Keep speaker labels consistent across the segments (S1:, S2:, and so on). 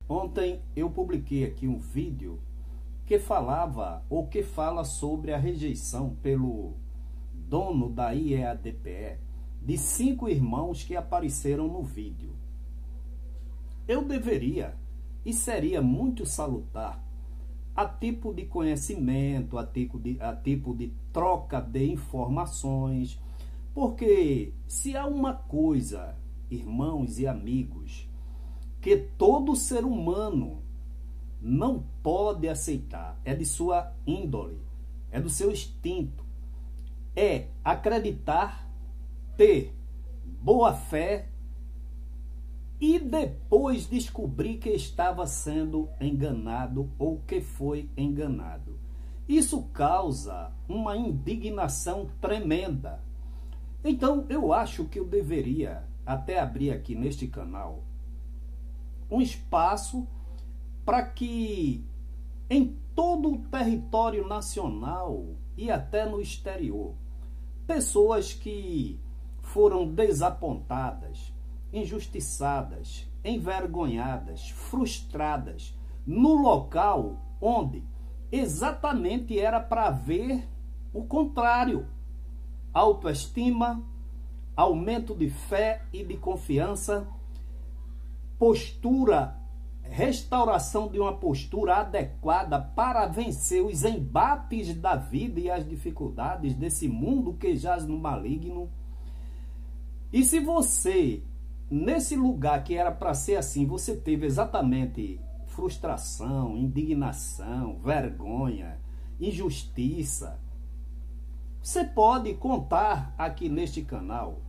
S1: Ontem eu publiquei aqui um vídeo que falava ou que fala sobre a rejeição pelo dono da IEADPE de 5 irmãos que apareceram no vídeo. Eu deveria e seria muito salutar a tipo de conhecimento, a tipo de troca de informações, porque se há uma coisa, irmãos e amigos, que todo ser humano não pode aceitar, é de sua índole, é do seu instinto, é acreditar, ter boa fé e depois descobrir que estava sendo enganado ou que foi enganado. Isso causa uma indignação tremenda. Então eu acho que eu deveria até abrir aqui neste canal um espaço para que em todo o território nacional e até no exterior, pessoas que foram desapontadas, injustiçadas, envergonhadas, frustradas, no local onde exatamente era para ver o contrário: autoestima, aumento de fé e de confiança, postura, restauração de uma postura adequada para vencer os embates da vida e as dificuldades desse mundo que jaz no maligno. E se você, nesse lugar que era para ser assim, você teve exatamente frustração, indignação, vergonha, injustiça, você pode contar aqui neste canal.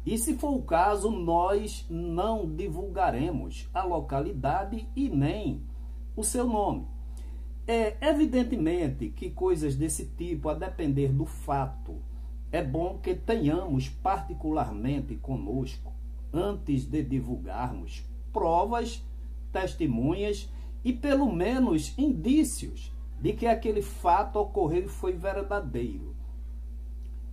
S1: E se for o caso, nós não divulgaremos a localidade e nem o seu nome. Evidentemente que coisas desse tipo, a depender do fato, é bom que tenhamos particularmente conosco, antes de divulgarmos, provas, testemunhas e pelo menos indícios de que aquele fato ocorreu e foi verdadeiro.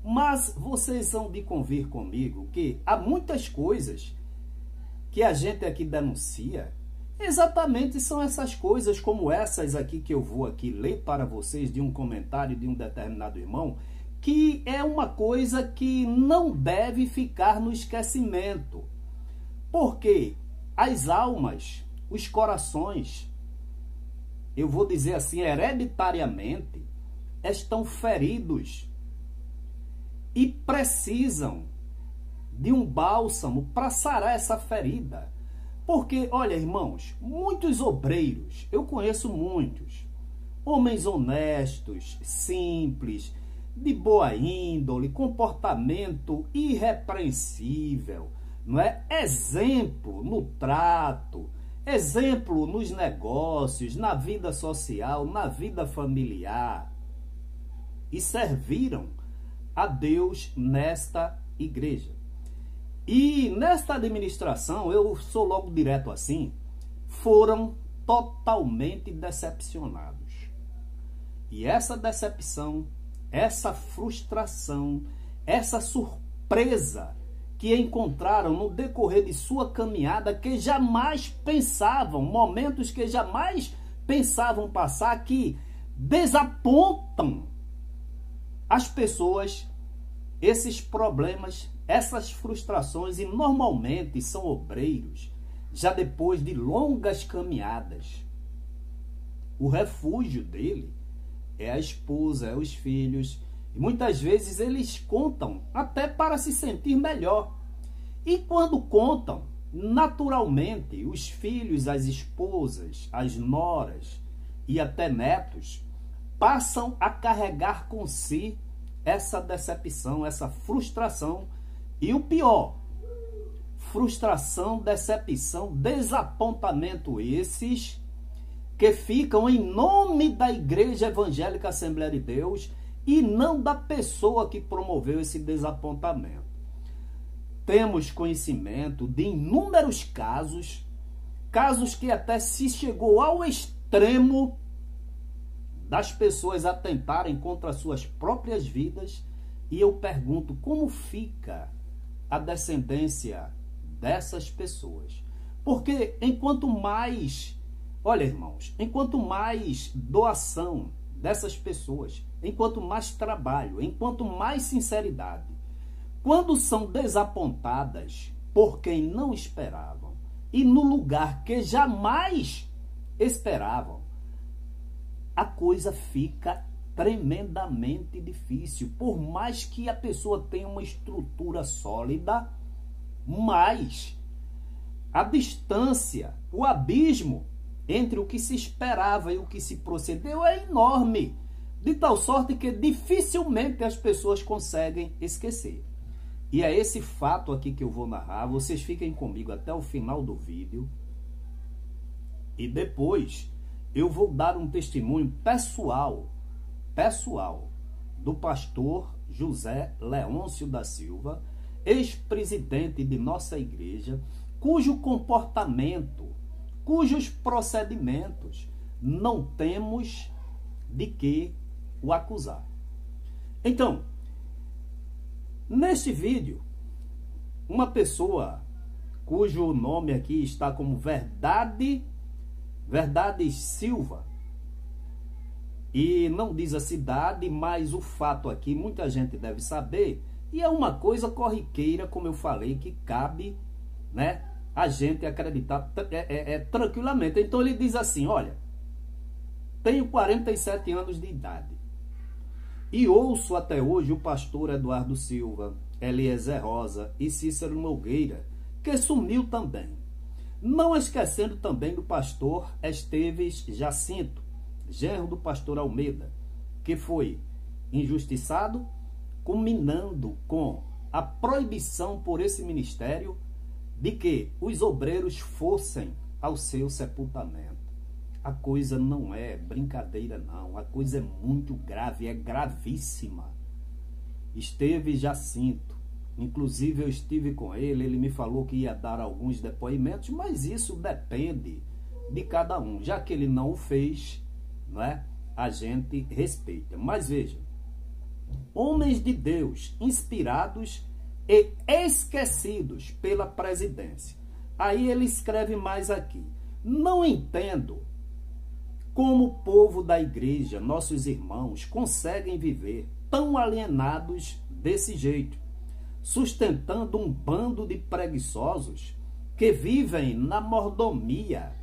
S1: Mas vocês vão de convir comigo que há muitas coisas que a gente aqui denuncia, exatamente são essas coisas como essas aqui que eu vou aqui ler para vocês de um comentário de um determinado irmão, que é uma coisa que não deve ficar no esquecimento. Porque as almas, os corações, eu vou dizer assim, hereditariamente, estão feridos e precisam de um bálsamo para sarar essa ferida. Porque, olha, irmãos, muitos obreiros, eu conheço muitos, homens honestos, simples, de boa índole, comportamento irrepreensível, não é? Exemplo no trato, exemplo nos negócios, na vida social, na vida familiar, e serviram a Deus nesta igreja. E nesta administração, eu sou logo direto assim, foram totalmente decepcionados. E essa decepção, essa frustração, essa surpresa que encontraram no decorrer de sua caminhada, que jamais pensavam, momentos que jamais pensavam passar, que desapontam as pessoas, esses problemas, essas frustrações, e normalmente são obreiros, já depois de longas caminhadas. O refúgio dele é a esposa, é os filhos, e muitas vezes eles contam até para se sentir melhor. E quando contam, naturalmente, os filhos, as esposas, as noras e até netos passam a carregar com si essa decepção, essa frustração. E o pior, frustração, decepção, desapontamento esses que ficam em nome da Igreja Evangélica Assembleia de Deus e não da pessoa que promoveu esse desapontamento. Temos conhecimento de inúmeros casos que até se chegou ao extremo das pessoas atentarem contra suas próprias vidas, e eu pergunto, como fica a descendência dessas pessoas? Porque enquanto mais Olha, irmãos, enquanto mais doação dessas pessoas, enquanto mais trabalho, enquanto mais sinceridade, quando são desapontadas por quem não esperavam e no lugar que jamais esperavam, a coisa fica tremendamente difícil. Por mais que a pessoa tenha uma estrutura sólida, mas a distância, o abismo entre o que se esperava e o que se procedeu é enorme, de tal sorte que dificilmente as pessoas conseguem esquecer. E é esse fato aqui que eu vou narrar. Vocês fiquem comigo até o final do vídeo. E depois eu vou dar um testemunho pessoal do pastor José Leôncio da Silva, ex-presidente de nossa igreja, cujo comportamento, cujos procedimentos não temos de que o acusar. Então, neste vídeo, uma pessoa cujo nome aqui está como Verdades Silva, e não diz a cidade, mas o fato aqui muita gente deve saber, e é uma coisa corriqueira, como eu falei, que cabe, né, a gente acreditar tranquilamente. Então ele diz assim: olha, tenho 47 anos de idade e ouço até hoje o pastor Eduardo Silva, Eliezer Rosa e Cícero Nogueira, que sumiu também. Não esquecendo também do pastor Esteves Jacinto, genro do pastor Almeida, que foi injustiçado, culminando com a proibição por esse ministério de que os obreiros fossem ao seu sepultamento. A coisa não é brincadeira, não. A coisa é muito grave, é gravíssima. Esteve Jacinto, inclusive eu estive com ele, ele me falou que ia dar alguns depoimentos, mas isso depende de cada um. Já que ele não o fez, não é? A gente respeita. Mas veja, homens de Deus inspirados e esquecidos pela presidência. Aí ele escreve mais aqui: não entendo como o povo da igreja, nossos irmãos, conseguem viver tão alienados desse jeito, sustentando um bando de preguiçosos que vivem na mordomia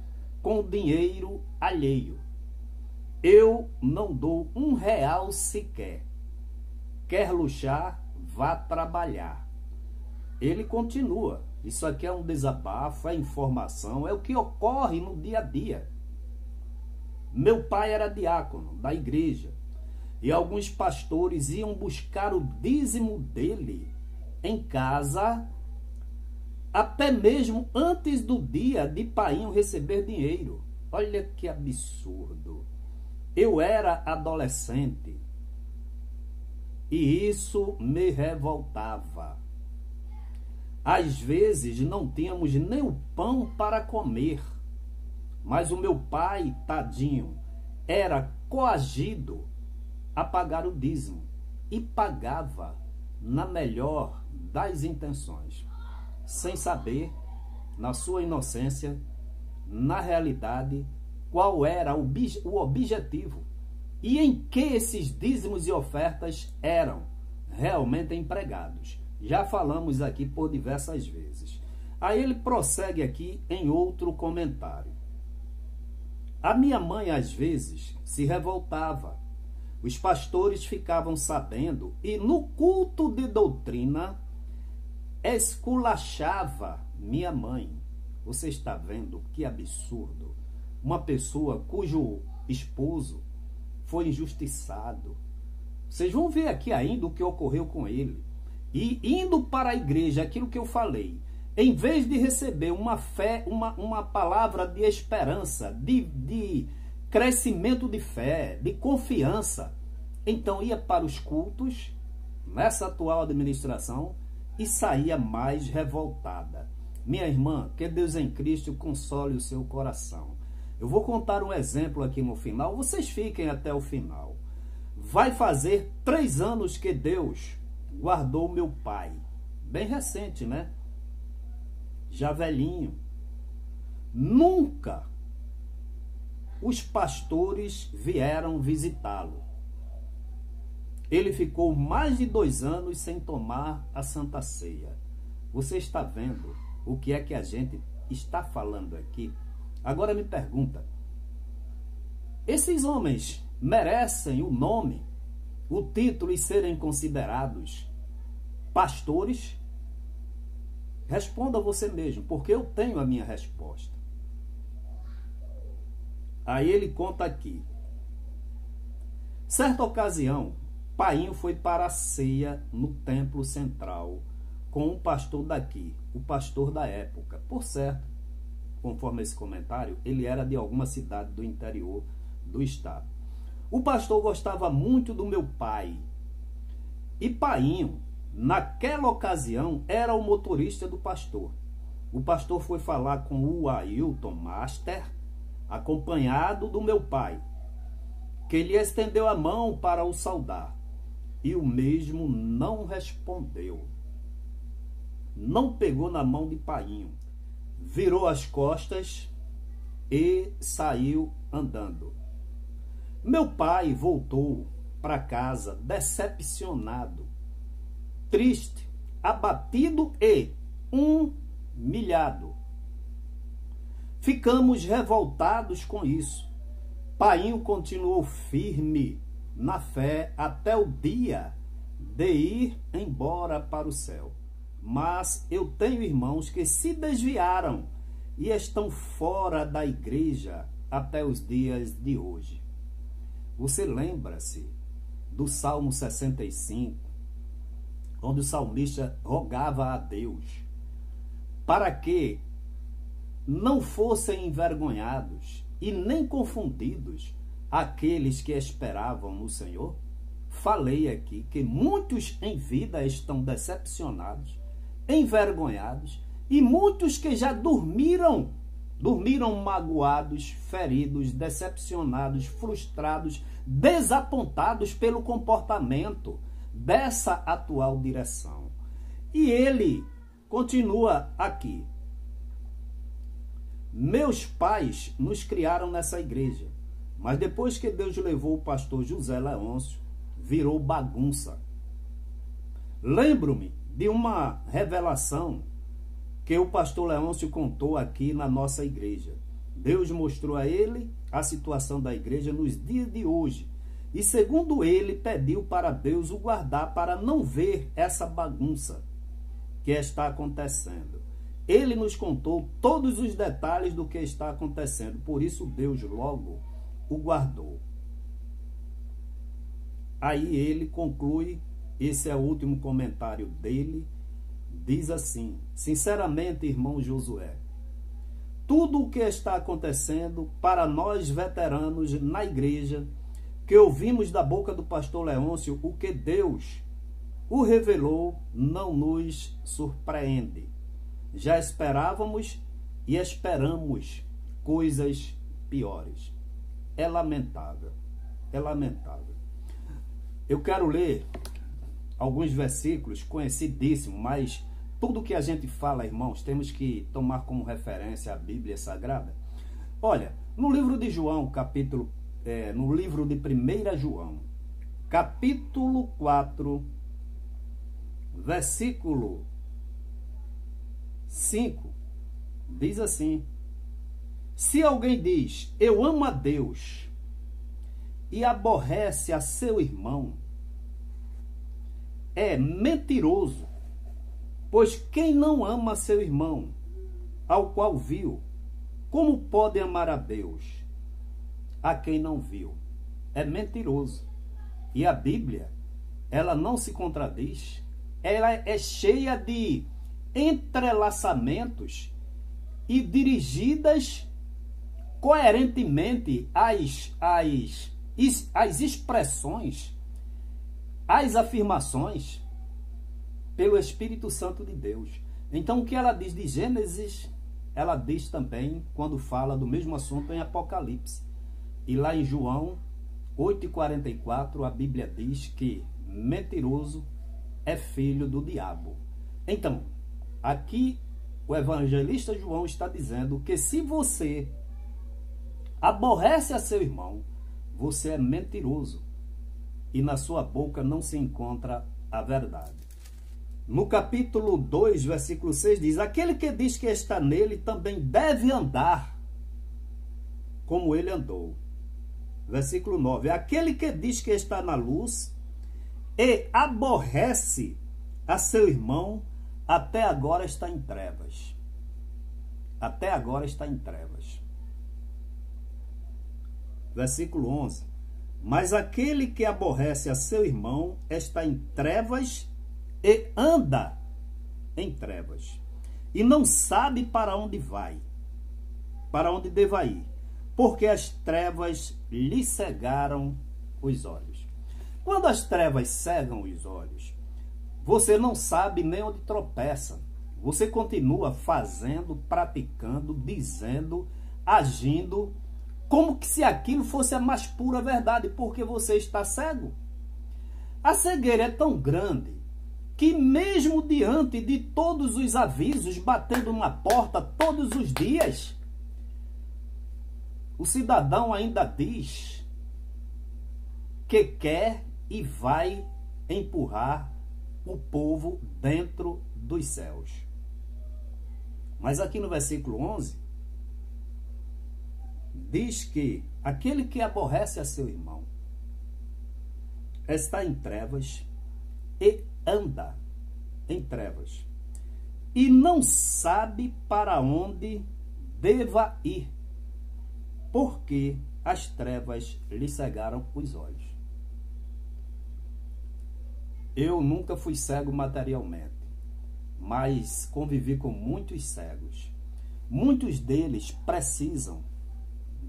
S1: com dinheiro alheio. Eu não dou R$1 sequer. Quer luxar, vá trabalhar. Ele continua. Isso aqui é um desabafo, é informação, é o que ocorre no dia a dia. Meu pai era diácono da igreja e alguns pastores iam buscar o dízimo dele em casa até mesmo antes do dia de painho receber dinheiro. Olha que absurdo. Eu era adolescente e isso me revoltava. Às vezes não tínhamos nem o pão para comer, mas o meu pai, tadinho, era coagido a pagar o dízimo e pagava na melhor das intenções, sem saber, na sua inocência, na realidade, qual era o objetivo e em que esses dízimos e ofertas eram realmente empregados. Já falamos aqui por diversas vezes. Aí ele prossegue aqui em outro comentário. A minha mãe às vezes se revoltava. Os pastores ficavam sabendo e no culto de doutrina esculachava minha mãe. Você está vendo que absurdo? Uma pessoa cujo esposo foi injustiçado. Vocês vão ver aqui ainda o que ocorreu com ele. E indo para a igreja, aquilo que eu falei, em vez de receber uma fé, uma palavra de esperança, de crescimento de fé, de confiança, então ia para os cultos, nessa atual administração, e saía mais revoltada. Minha irmã, que Deus em Cristo console o seu coração. Eu vou contar um exemplo aqui no final, vocês fiquem até o final. Vai fazer 3 anos que Deus guardou meu pai. Bem recente, né? Já velhinho. Nunca os pastores vieram visitá-lo. Ele ficou mais de 2 anos sem tomar a Santa Ceia. Você está vendo o que é que a gente está falando aqui? Agora me pergunta, esses homens merecem o nome, o título e serem considerados pastores? Responda você mesmo, porque eu tenho a minha resposta. Aí ele conta aqui. Certa ocasião, Painho foi para a ceia no templo central com um pastor daqui, o pastor da época. Por certo, conforme esse comentário, ele era de alguma cidade do interior do estado. O pastor gostava muito do meu pai. E Painho, naquela ocasião, era o motorista do pastor. O pastor foi falar com o Ailton Master, acompanhado do meu pai, que lhe estendeu a mão para o saudar. E o mesmo não respondeu. Não pegou na mão de Painho. Virou as costas e saiu andando. Meu pai voltou para casa decepcionado, triste, abatido e humilhado. Ficamos revoltados com isso. Painho continuou firme na fé até o dia de ir embora para o céu. Mas eu tenho irmãos que se desviaram e estão fora da igreja até os dias de hoje. Você lembra-se do Salmo 65, onde o salmista rogava a Deus para que não fossem envergonhados e nem confundidos aqueles que esperavam no Senhor? Falei aqui que muitos em vida estão decepcionados, envergonhados, e muitos que já dormiram magoados, feridos, decepcionados, frustrados, desapontados pelo comportamento dessa atual direção. E ele continua aqui. Meus pais nos criaram nessa igreja, mas depois que Deus levou o pastor José Leôncio, virou bagunça. Lembro-me de uma revelação que o pastor Leôncio contou aqui na nossa igreja. Deus mostrou a ele a situação da igreja nos dias de hoje. E segundo ele, pediu para Deus o guardar para não ver essa bagunça que está acontecendo. Ele nos contou todos os detalhes do que está acontecendo. Por isso Deus logo o guardou. Aí ele conclui, esse é o último comentário dele, diz assim: sinceramente, irmão Josué, tudo o que está acontecendo para nós veteranos na igreja, que ouvimos da boca do pastor Leôncio o que Deus o revelou, não nos surpreende. Já esperávamos e esperamos coisas piores. É lamentável, é lamentável. Eu quero ler alguns versículos conhecidíssimos, mas tudo que a gente fala, irmãos, temos que tomar como referência a Bíblia Sagrada. Olha, no livro de João, no livro de 1 João, capítulo 4, versículo 5, diz assim: se alguém diz, eu amo a Deus, e aborrece a seu irmão, é mentiroso, pois quem não ama seu irmão, ao qual viu, como pode amar a Deus, a quem não viu? É mentiroso. E a Bíblia, ela não se contradiz, ela é cheia de entrelaçamentos e dirigidas coerentemente às expressões, às afirmações pelo Espírito Santo de Deus. Então o que ela diz de Gênesis, ela diz também quando fala do mesmo assunto em Apocalipse. E lá em João 8,44 a Bíblia diz que mentiroso é filho do diabo. Então, aqui o evangelista João está dizendo que se você aborrece a seu irmão, você é mentiroso e na sua boca não se encontra a verdade. No capítulo 2, versículo 6 diz: aquele que diz que está nele também deve andar como ele andou. Versículo 9: aquele que diz que está na luz e aborrece a seu irmão, até agora está em trevas. Até agora está em trevas. Versículo 11: mas aquele que aborrece a seu irmão está em trevas e anda em trevas, e não sabe para onde vai, para onde deva ir, porque as trevas lhe cegaram os olhos. Quando as trevas cegam os olhos, você não sabe nem onde tropeça. Você continua fazendo, praticando, dizendo, agindo, como que se aquilo fosse a mais pura verdade, porque você está cego. A cegueira é tão grande que mesmo diante de todos os avisos batendo na porta todos os dias, o cidadão ainda diz que quer e vai empurrar o povo dentro dos céus. Mas aqui no versículo 11, diz que aquele que aborrece a seu irmão está em trevas e anda em trevas, e não sabe para onde deva ir, porque as trevas lhe cegaram os olhos. Eu nunca fui cego materialmente, mas convivi com muitos cegos. Muitos deles precisam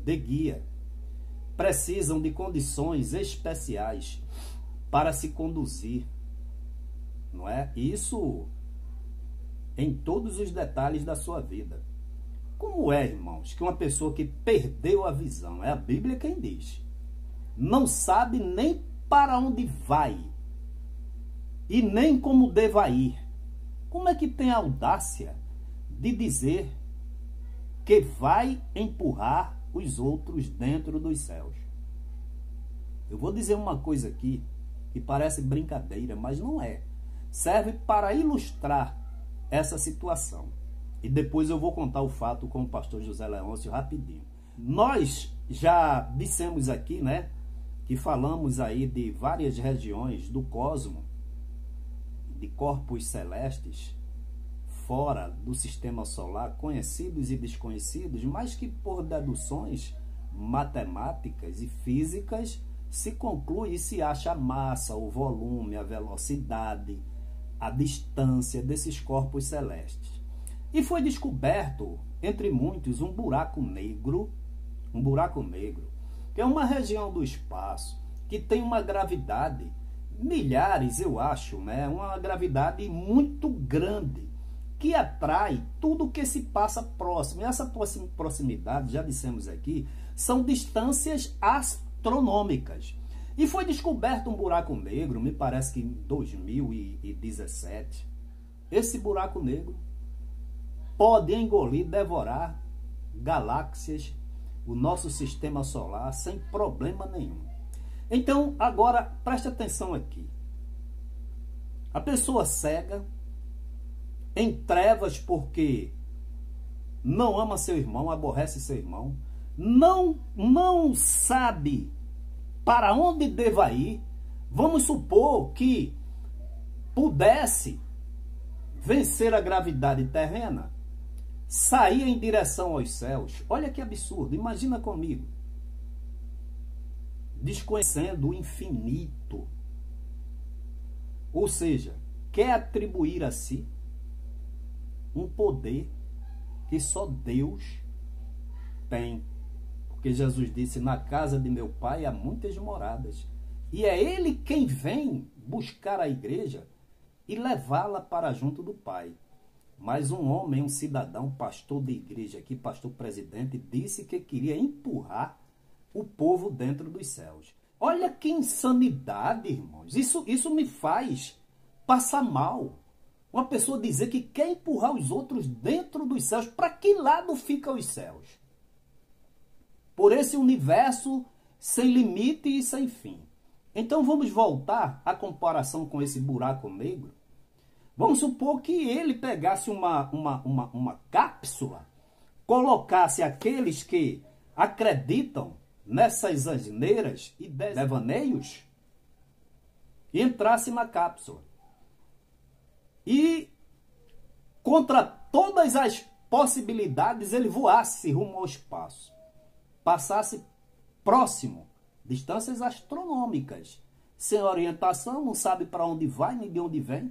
S1: de guia, precisam de condições especiais para se conduzir, não é? Isso em todos os detalhes da sua vida. Como é, irmãos, que uma pessoa que perdeu a visão, é a Bíblia quem diz, não sabe nem para onde vai e nem como deva ir, como é que tem a audácia de dizer que vai empurrar os outros dentro dos céus? Eu vou dizer uma coisa aqui que parece brincadeira, mas não é. Serve para ilustrar essa situação. E depois eu vou contar o fato com o pastor José Leôncio rapidinho. Nós já dissemos aqui, né, que falamos aí de várias regiões do cosmo, de corpos celestes, fora do sistema solar, conhecidos e desconhecidos, mas que por deduções matemáticas e físicas se conclui e se acha a massa, o volume, a velocidade, a distância desses corpos celestes. E foi descoberto, entre muitos, um buraco negro, que é uma região do espaço que tem uma gravidade, milhares, eu acho, né? Uma gravidade muito grande, que atrai tudo que se passa próximo. E essa proximidade, já dissemos aqui, são distâncias astronômicas. E foi descoberto um buraco negro, me parece que em 2017. Esse buraco negro pode engolir, devorar galáxias, o nosso sistema solar, sem problema nenhum. Então, agora, preste atenção aqui. A pessoa cega, em trevas porque não ama seu irmão, aborrece seu irmão, não sabe para onde deva ir. Vamos supor que pudesse vencer a gravidade terrena, sair em direção aos céus. Olha que absurdo, imagina comigo. Desconhecendo o infinito. Ou seja, quer atribuir a si um poder que só Deus tem. Porque Jesus disse, na casa de meu pai há muitas moradas. E é ele quem vem buscar a igreja e levá-la para junto do pai. Mas um homem, um cidadão, pastor de igreja aqui, pastor presidente, disse que queria empurrar o povo dentro dos céus. Olha que insanidade, irmãos. Isso me faz passar mal. Uma pessoa dizer que quer empurrar os outros dentro dos céus. Para que lado ficam os céus? por esse universo sem limite e sem fim. Então vamos voltar à comparação com esse buraco negro. Vamos supor que ele pegasse uma cápsula, colocasse aqueles que acreditam nessas asneiras e devaneios e entrasse na cápsula. E contra todas as possibilidades ele voasse rumo ao espaço. Passasse próximo, distâncias astronômicas, sem orientação, não sabe para onde vai nem de onde vem.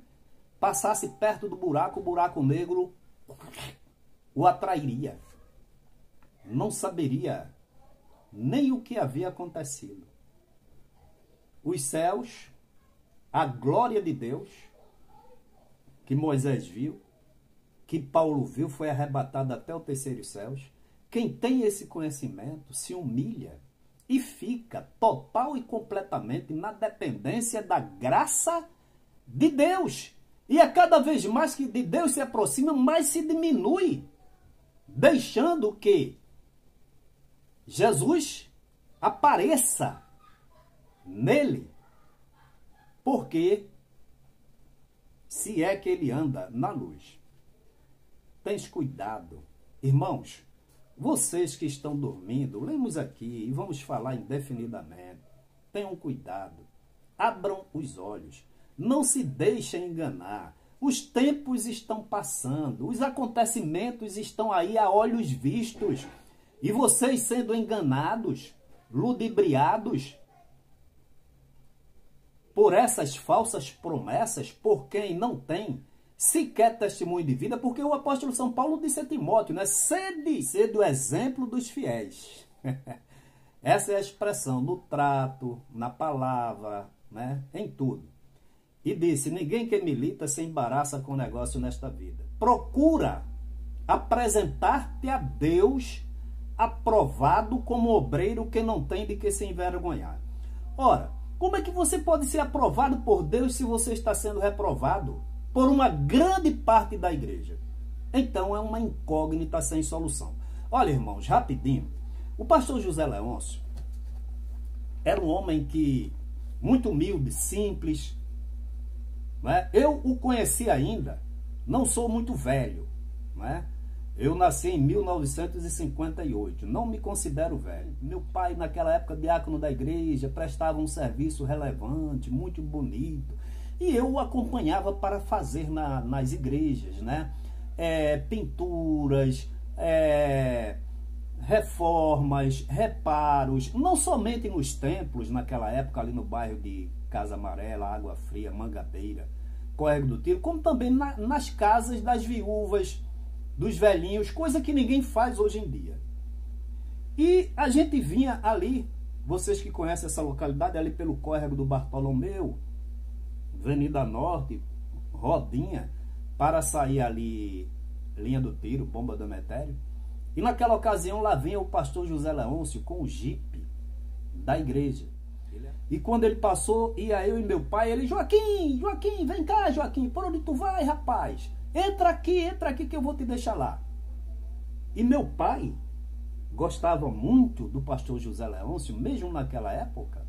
S1: Passasse perto do buraco, o buraco negro o atrairia. Não saberia nem o que havia acontecido. Os céus, a glória de Deus, que Moisés viu, que Paulo viu, foi arrebatado até o terceiro céus. Quem tem esse conhecimento se humilha e fica total e completamente na dependência da graça de Deus. E a cada vez mais que de Deus se aproxima, mais se diminui, deixando que Jesus apareça nele. Porque se é que ele anda na luz. Tens cuidado. Irmãos, vocês que estão dormindo, lemos aqui e vamos falar indefinidamente. Tenham cuidado. Abram os olhos. Não se deixem enganar. Os tempos estão passando. Os acontecimentos estão aí a olhos vistos. E vocês sendo enganados, ludibriados por essas falsas promessas, por quem não tem sequer testemunho de vida, porque o apóstolo São Paulo disse a Timóteo, né? Sede o exemplo dos fiéis. Essa é a expressão no trato, na palavra, né? Em tudo. E disse, ninguém que milita se embaraça com o negócio nesta vida. Procura apresentar-te a Deus aprovado como obreiro que não tem de que se envergonhar. Ora, como é que você pode ser aprovado por Deus se você está sendo reprovado por uma grande parte da igreja? Então é uma incógnita sem solução. Olha, irmãos, rapidinho. O pastor José Leôncio era um homem que muito humilde, simples, né? Eu o conheci ainda, não sou muito velho, né? Eu nasci em 1958, não me considero velho. Meu pai, naquela época, diácono da igreja, prestava um serviço relevante, muito bonito. E eu o acompanhava para fazer nas igrejas, né? Pinturas, reformas, reparos, não somente nos templos, naquela época, ali no bairro de Casa Amarela, Água Fria, Mangabeira, Córrego do Tiro, como também nas casas das viúvas, dos velhinhos, coisa que ninguém faz hoje em dia. E a gente vinha ali, vocês que conhecem essa localidade, ali pelo Córrego do Bartolomeu, Avenida Norte, Rodinha, para sair ali, Linha do Tiro, Bomba do Emetério. E naquela ocasião lá vinha o pastor José Leôncio com o jipe da igreja. E quando ele passou, ia eu e meu pai, ele, Joaquim, vem cá, Joaquim, por onde tu vai, rapaz? Entra aqui que eu vou te deixar lá. E meu pai gostava muito do pastor José Leôncio, mesmo naquela época,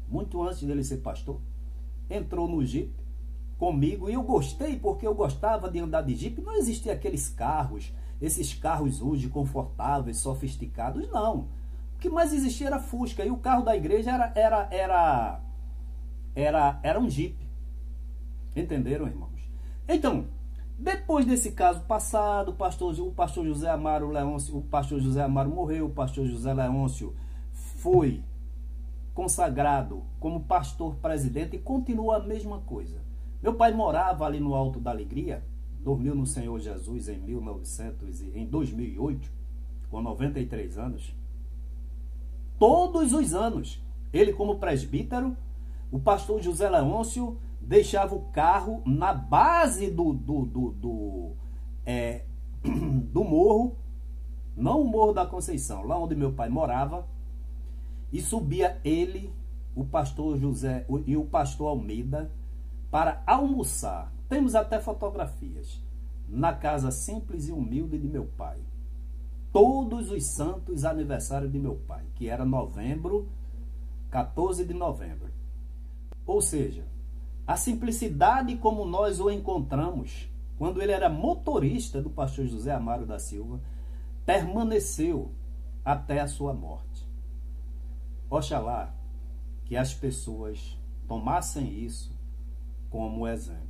S1: muito antes dele ser pastor. Entrou no jipe comigo e eu gostei, porque eu gostava de andar de jipe. Não existia aqueles carros, esses carros hoje confortáveis, sofisticados, não. O que mais existia era Fusca, e o carro da igreja era um jipe. Entenderam, irmãos? Então, depois desse caso passado, o pastor José Amaro Leôncio, o pastor José Amaro morreu, o pastor José Leôncio foi consagrado como pastor presidente e continua a mesma coisa. Meu pai morava ali no Alto da Alegria, dormiu no Senhor Jesus em 2008, com 93 anos. Todos os anos, ele como presbítero, o pastor José Leôncio deixava o carro na base do morro, não o Morro da Conceição, lá onde meu pai morava, e subia ele, o pastor José e o pastor Almeida para almoçar. Temos até fotografias na casa simples e humilde de meu pai. todos os santos aniversários de meu pai, que era 14 de novembro. Ou seja, a simplicidade como nós o encontramos quando ele era motorista do pastor José Amaro da Silva, permaneceu até a sua morte. Oxalá que as pessoas tomassem isso como exemplo.